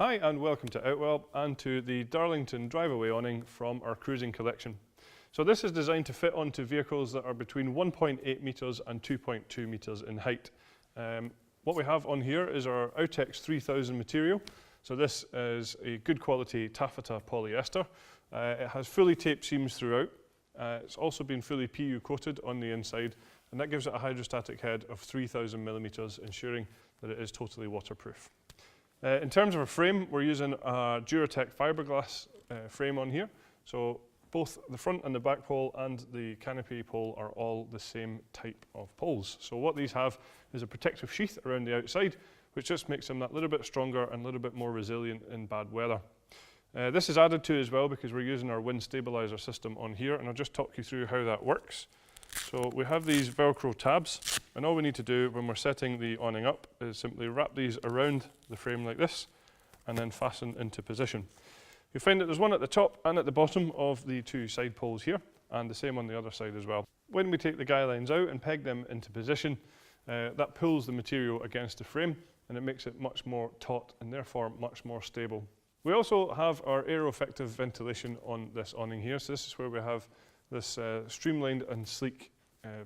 Hi and welcome to Outwell and to the Darlington drive-away awning from our cruising collection. So this is designed to fit onto vehicles that are between 1.8 metres and 2.2 metres in height. What we have on here is our Autex 3000 material. So this is a good quality taffeta polyester. It has fully taped seams throughout. It's also been fully PU coated on the inside, and that gives it a hydrostatic head of 3000 millimetres, ensuring that it is totally waterproof. In terms of a frame, we're using a Duratec fiberglass frame on here. So both the front and the back pole and the canopy pole are all the same type of poles. So what these have is a protective sheath around the outside, which just makes them that little bit stronger and a little bit more resilient in bad weather. This is added to as well because we're using our wind stabilizer system on here, and I'll just talk you through how that works. So we have these Velcro tabs, and all we need to do when we're setting the awning up is simply wrap these around the frame like this and then fasten into position. You'll find that there's one at the top and at the bottom of the two side poles here, and the same on the other side as well. When we take the guy lines out and peg them into position, that pulls the material against the frame and it makes it much more taut and therefore much more stable. We also have our aero-effective ventilation on this awning here, so this is where we have this streamlined and sleek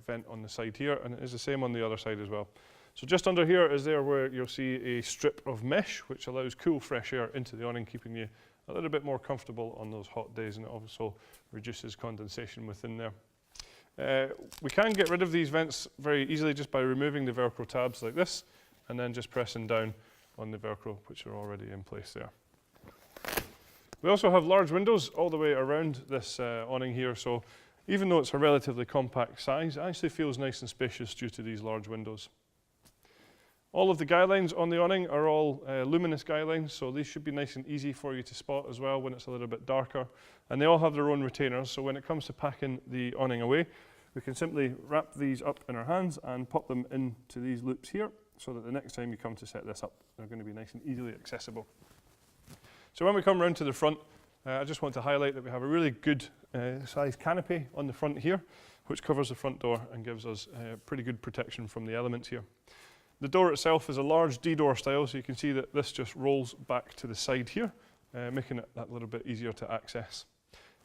vent on the side here, and it is the same on the other side as well. So just under here is there where you'll see a strip of mesh which allows cool fresh air into the awning, keeping you a little bit more comfortable on those hot days, and it also reduces condensation within there. We can get rid of these vents very easily just by removing the Velcro tabs like this and then just pressing down on the Velcro, which are already in place there. We also have large windows all the way around this awning here, so even though it's a relatively compact size, it actually feels nice and spacious due to these large windows. All of the guy lines on the awning are all luminous guy lines, so these should be nice and easy for you to spot as well when it's a little bit darker. And they all have their own retainers, so when it comes to packing the awning away, we can simply wrap these up in our hands and pop them into these loops here, so that the next time you come to set this up, they're going to be nice and easily accessible. So when we come round to the front, I just want to highlight that we have a really good sized canopy on the front here, which covers the front door and gives us pretty good protection from the elements here. The door itself is a large D-door style, so you can see that this just rolls back to the side here, making it that little bit easier to access.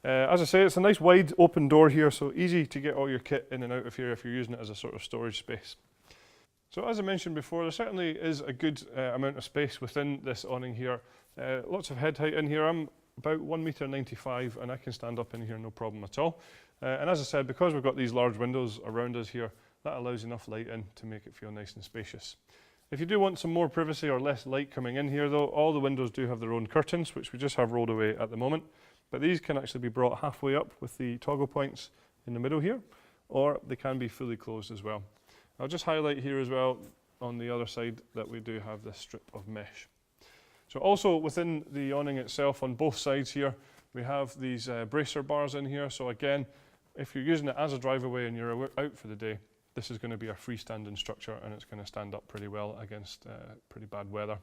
As I say, it's a nice wide open door here, so easy to get all your kit in and out of here if you're using it as a sort of storage space. So as I mentioned before, there certainly is a good amount of space within this awning here. Lots of head height in here. I'm about 1.95 m and I can stand up in here no problem at all. And as I said, because we've got these large windows around us here, that allows enough light in to make it feel nice and spacious. If you do want some more privacy or less light coming in here though, all the windows do have their own curtains, which we just have rolled away at the moment. But these can actually be brought halfway up with the toggle points in the middle here, or they can be fully closed as well. I'll just highlight here as well on the other side that we do have this strip of mesh. So also within the awning itself on both sides here, we have these bracer bars in here. So again, if you're using it as a drive-away and you're out for the day, this is going to be a freestanding structure and it's going to stand up pretty well against pretty bad weather.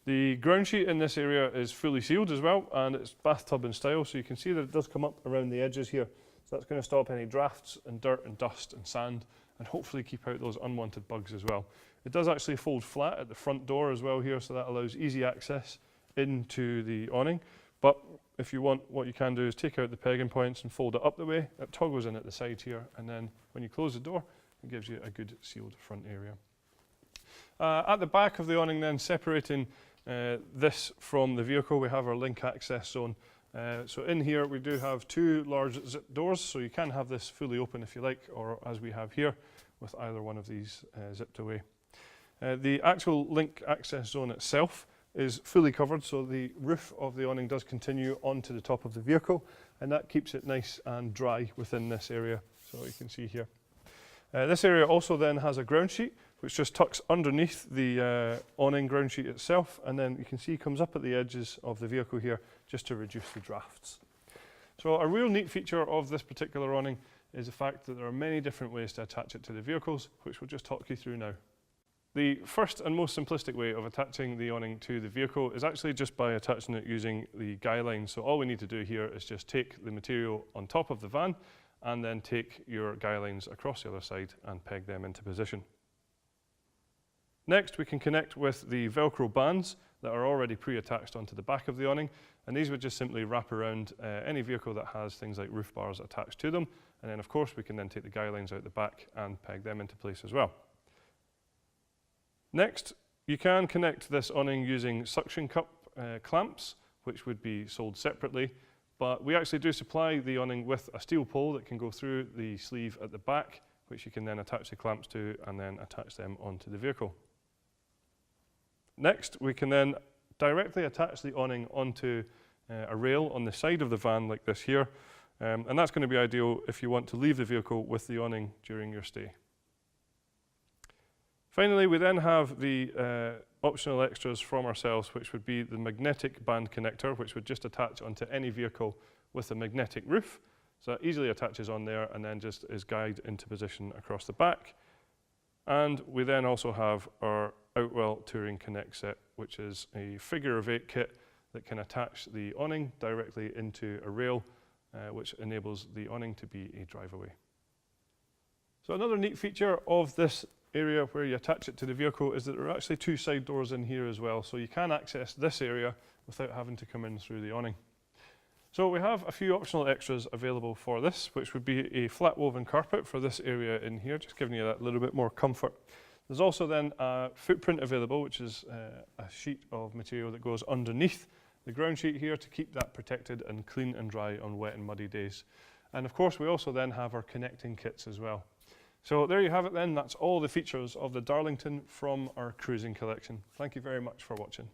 The ground sheet in this area is fully sealed as well, and it's bathtub in style, so you can see that it does come up around the edges here. So that's going to stop any drafts and dirt and dust and sand, and hopefully keep out those unwanted bugs as well. It does actually fold flat at the front door as well here, so that allows easy access into the awning. But if you want, what you can do is take out the pegging points and fold it up the way. It toggles in at the side here, and then when you close the door, it gives you a good sealed front area. At the back of the awning then, separating this from the vehicle, we have our link access zone. So in here we do have two large zip doors, so you can have this fully open if you like, or as we have here, with either one of these zipped away. The actual link access zone itself is fully covered, so the roof of the awning does continue onto the top of the vehicle, and that keeps it nice and dry within this area, so you can see here. This area also then has a ground sheet, which just tucks underneath the awning ground sheet itself, and then you can see comes up at the edges of the vehicle here, just to reduce the drafts. So a real neat feature of this particular awning is the fact that there are many different ways to attach it to the vehicles, which we'll just talk you through now. The first and most simplistic way of attaching the awning to the vehicle is actually just by attaching it using the guy line. So all we need to do here is just take the material on top of the van and then take your guy lines across the other side and peg them into position. Next, we can connect with the Velcro bands that are already pre-attached onto the back of the awning, and these would just simply wrap around any vehicle that has things like roof bars attached to them, and then of course we can then take the guy lines out the back and peg them into place as well. Next, you can connect this awning using suction cup clamps, which would be sold separately, but we actually do supply the awning with a steel pole that can go through the sleeve at the back, which you can then attach the clamps to and then attach them onto the vehicle. Next, we can then directly attach the awning onto a rail on the side of the van like this here, and that's going to be ideal if you want to leave the vehicle with the awning during your stay. Finally, we then have the optional extras from ourselves, which would be the magnetic band connector, which would just attach onto any vehicle with a magnetic roof. So that easily attaches on there and then just is guyed into position across the back. And we then also have our Outwell Touring Connect set, which is a figure of 8 kit that can attach the awning directly into a rail, which enables the awning to be a drive-away. So another neat feature of this area where you attach it to the vehicle is that there are actually 2 side doors in here as well, so you can access this area without having to come in through the awning. So we have a few optional extras available for this, which would be a flat woven carpet for this area in here, just giving you that little bit more comfort. There's also then a footprint available, which is a sheet of material that goes underneath the ground sheet here to keep that protected and clean and dry on wet and muddy days. And of course we also then have our connecting kits as well. So there you have it then, that's all the features of the Darlington from our cruising collection. Thank you very much for watching.